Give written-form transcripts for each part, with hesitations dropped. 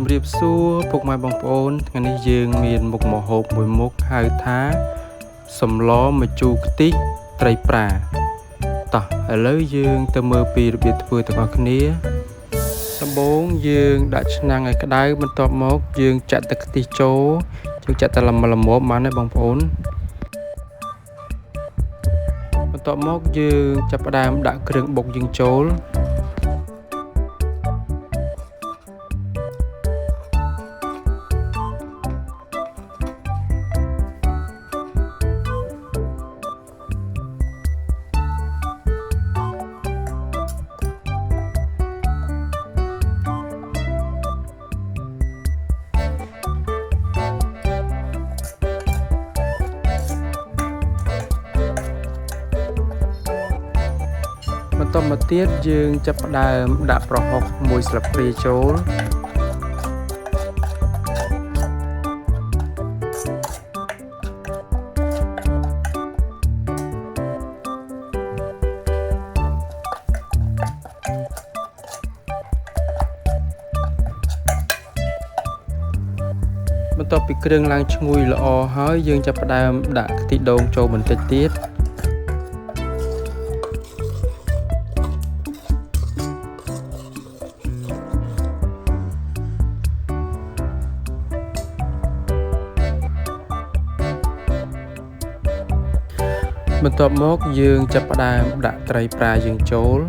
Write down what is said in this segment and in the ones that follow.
ជំរាបសួរពុកម៉ែបងប្អូនថ្ងៃនេះយើងមានមុខម្ហូបមួយមុខហៅថាសម្លម្ជូរខ្ទិះត្រីប្រាតោះឥឡូវយើងទៅមើលពីរបៀបធ្វើទាំងអស់គ្នាដំបូងយើងដាក់ឆ្នាំងឲ្យក្តៅបន្ទាប់មកយើងចាក់ទឹកខ្ទិះចូលយើងចាក់តែល្មមបានទេបងប្អូនបន្ទាប់មកយើងចាប់ផ្ដើមដាក់គ្រឿងបុកយើងចូលបន្ទាប់មកទៀតយើងចាប់ផ្ដើមដាក់ប្រហុក1ស្លាបព្រាចូលបន្ទាប់ពីគ្រឿងឡើងឈ្ងុយល្អហើយយើងចាប់ផ្ដើមដាក់ខ្ទិះដូងចូលបន្តិចទៀតបន្ទាប់មកយើងចាប់ផ្ដើមដាក់ត្រីប្រាយើងចូល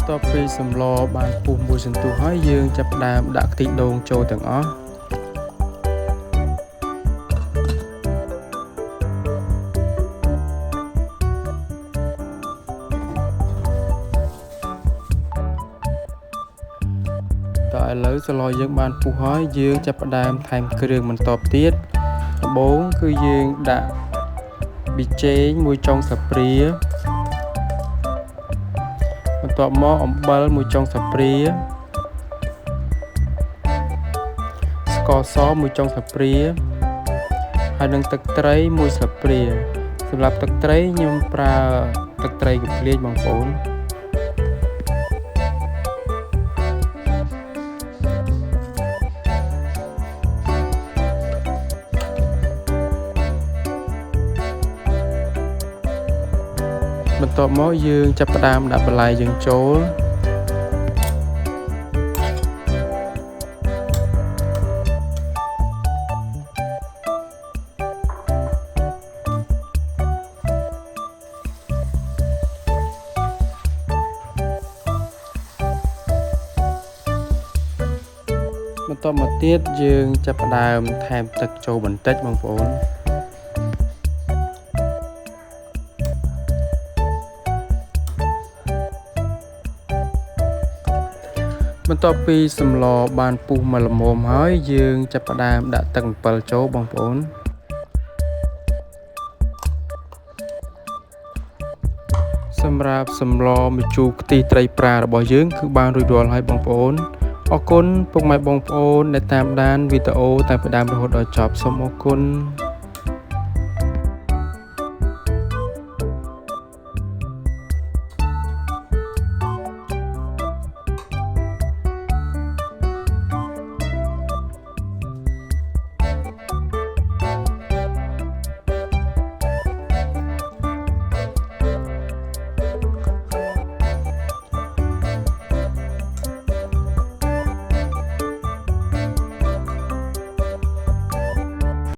បន្ទាប់ពីសម្លបានពុះមួយសន្ទុះហើយយើងចាប់ផ្ដើមដាក់ខ្ទិះដូងចូលទាំងអស់តើឥឡូវសម្លយើងបានពុះហើយយើងចាប់ផ្ដើមថែមគ្រឿងបន្តទៀតដំបូងគឺយើងដាក់ប៊ីចេង1ចុងស្លាបព្រាបន្ទាប់មកអំបិល1ចុងស្លាបព្រាស្ករស1ចុងស្លាបព្រាហើយនិងទឹកត្រី1ស្លាបព្រាសម្រាប់ទឹកត្រីខ្ញុំប្រើទឹកត្រីកំភ្លាញបងប្អូនបន្ទាប់មកយើងចាប់ផ្ដើមដាក់បន្លែយើងចូលបន្ទាប់មកទៀតយើងចាប់ផ្ដើមថែមទឹកចូលបន្តិចបងប្អូនបន្ទាប់ពីសម្លបានពុះមកល្មមហើយយើងចាប់ផ្ដើមដាក់ទឹកអំពិលចូលបងប្អូនសម្រាប់សម្លម្ជូរខ្ទិះត្រីប្រារបស់យើងគឺបានរួចរាល់ហើយបងប្អូនអរគុណពុកម៉ែបងប្អូនដែលតាមដានវីដេអូតាំងពីដើមរហូតដល់ចប់សូមអរគុណ